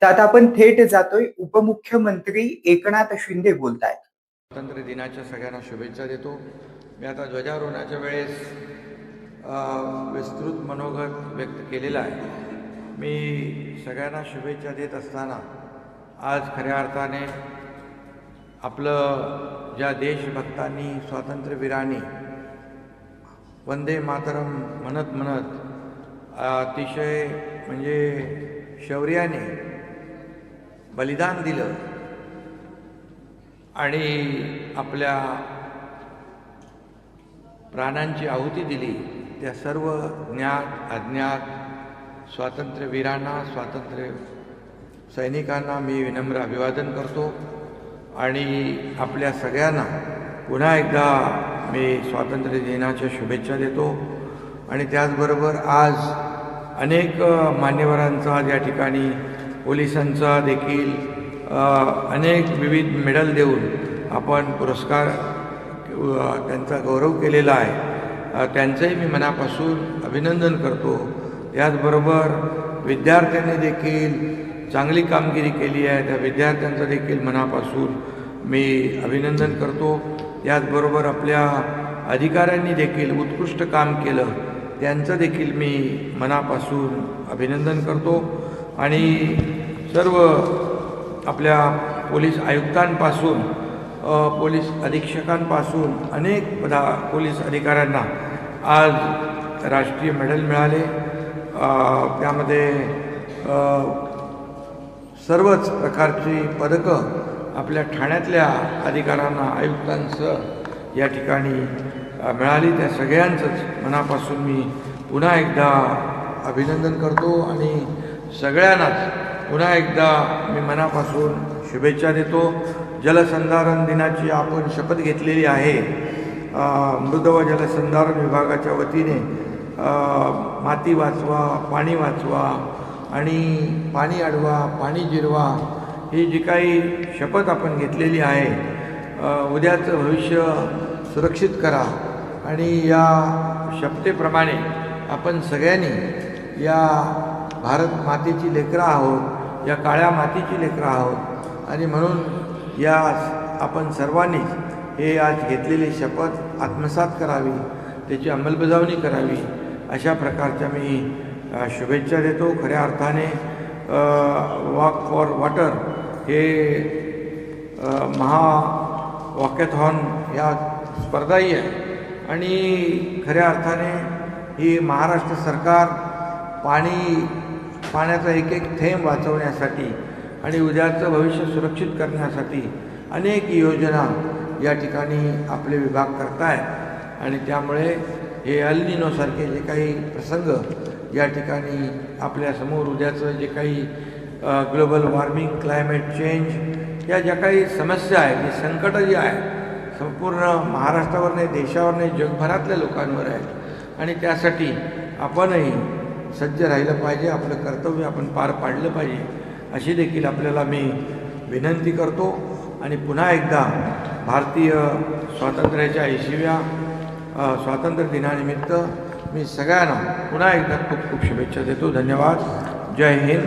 तर आता आपण थेट जातोय. उपमुख्यमंत्री एकनाथ शिंदे बोलतायत. स्वातंत्र्य दिनाच्या सगळ्यांना शुभेच्छा देतो. मी आता ध्वजारोहणाच्या वेळेस विस्तृत मनोगत व्यक्त केलेला आहे. मी सगळ्यांना शुभेच्छा देत असताना आज खऱ्या अर्थाने आपलं ज्या देशभक्तांनी स्वातंत्र्यवीरांनी वंदे मातरम म्हणत म्हणत अतिशय म्हणजे शौर्याने बलिदान दिलं आणि आपल्या प्राणांची आहुती दिली, त्या सर्व ज्ञात अज्ञात स्वातंत्र्यवीरांना, स्वातंत्र्य सैनिकांना मी विनम्र अभिवादन करतो आणि आपल्या सगळ्यांना पुन्हा एकदा मी स्वातंत्र्य दिनाच्या शुभेच्छा देतो. आणि त्याचबरोबर आज अनेक मान्यवरांचा या ठिकाणी पोलिसांचा देखील अनेक विविध मेडल देऊन आपण पुरस्कार त्यांचा गौरव केलेला आहे. त्यांचंही मी मनापासून अभिनंदन करतो. त्याचबरोबर विद्यार्थ्यांनी देखील चांगली कामगिरी केली आहे, त्या विद्यार्थ्यांचं देखील मनापासून मी अभिनंदन करतो. त्याचबरोबर आपल्या अधिकाऱ्यांनी देखील उत्कृष्ट काम केलं, त्यांचं देखील मी मनापासून अभिनंदन करतो. आणि सर्व आपल्या पोलीस आयुक्तांपासून पोलीस अधीक्षकांपासून अनेक पोलीस अधिकाऱ्यांना आज राष्ट्रीय मेडल मिळाले. त्यामध्ये सर्वच प्रकारची पदकं आपल्या ठाण्यातल्या अधिकाऱ्यांना आयुक्तांचं या ठिकाणी मिळाली. त्या सगळ्यांचंच मनापासून मी पुन्हा एकदा अभिनंदन करतो आणि सगळ्यांनाच पुन्हा एकदा मी मनापासून शुभेच्छा देतो. जलसंधारण दिनाची आपण शपथ घेतलेली आहे. मृद व जलसंधारण विभागाच्या वतीने माती वाचवा, पाणी वाचवा आणि पाणी अडवा, पाणी जिरवा ही जी काही शपथ आपण घेतलेली आहे, उद्याचं भविष्य सुरक्षित करा. आणि या शपथेप्रमाणे आपण सगळ्यांनी या भारत मातेची लेकरं आहोत, या काळ्या मातीची लेकरं आहोत आणि म्हणून या आपण सर्वांनीच हे आज घेतलेली शपथ आत्मसात करावी, त्याची अंमलबजावणी करावी, अशा प्रकारच्या मी शुभेच्छा देतो. खऱ्या अर्थाने वॉक फॉर वॉटर हे वॉकॅथॉन या स्पर्धाही आहे आणि खऱ्या अर्थाने ही महाराष्ट्र सरकार पाण्याचा एक एक थेंब वाचवण्यासाठी आणि उद्याचं भविष्य सुरक्षित करण्यासाठी अनेक योजना या ठिकाणी आपले विभाग करत आहेत. आणि त्यामुळे हे एल निनोसारखे जे काही प्रसंग या ठिकाणी आपल्यासमोर उद्याचं जे काही ग्लोबल वॉर्मिंग, क्लायमेट चेंज या ज्या काही समस्या आहेत, जी संकटं जी आहे संपूर्ण महाराष्ट्रावर नाही, देशावर नाही, जगभरातल्या लोकांवर आहे आणि त्यासाठी आपणही सज्ज राहिलं पाहिजे. आपलं कर्तव्य आपण पार पाडलं पाहिजे, अशी देखील आपल्याला मी विनंती करतो. आणि पुन्हा एकदा भारतीय स्वातंत्र्याच्या 80व्या स्वातंत्र्य दिनानिमित्त मी सगळ्यांना पुन्हा एकदा खूप खूप शुभेच्छा देतो. धन्यवाद. जय हिंद.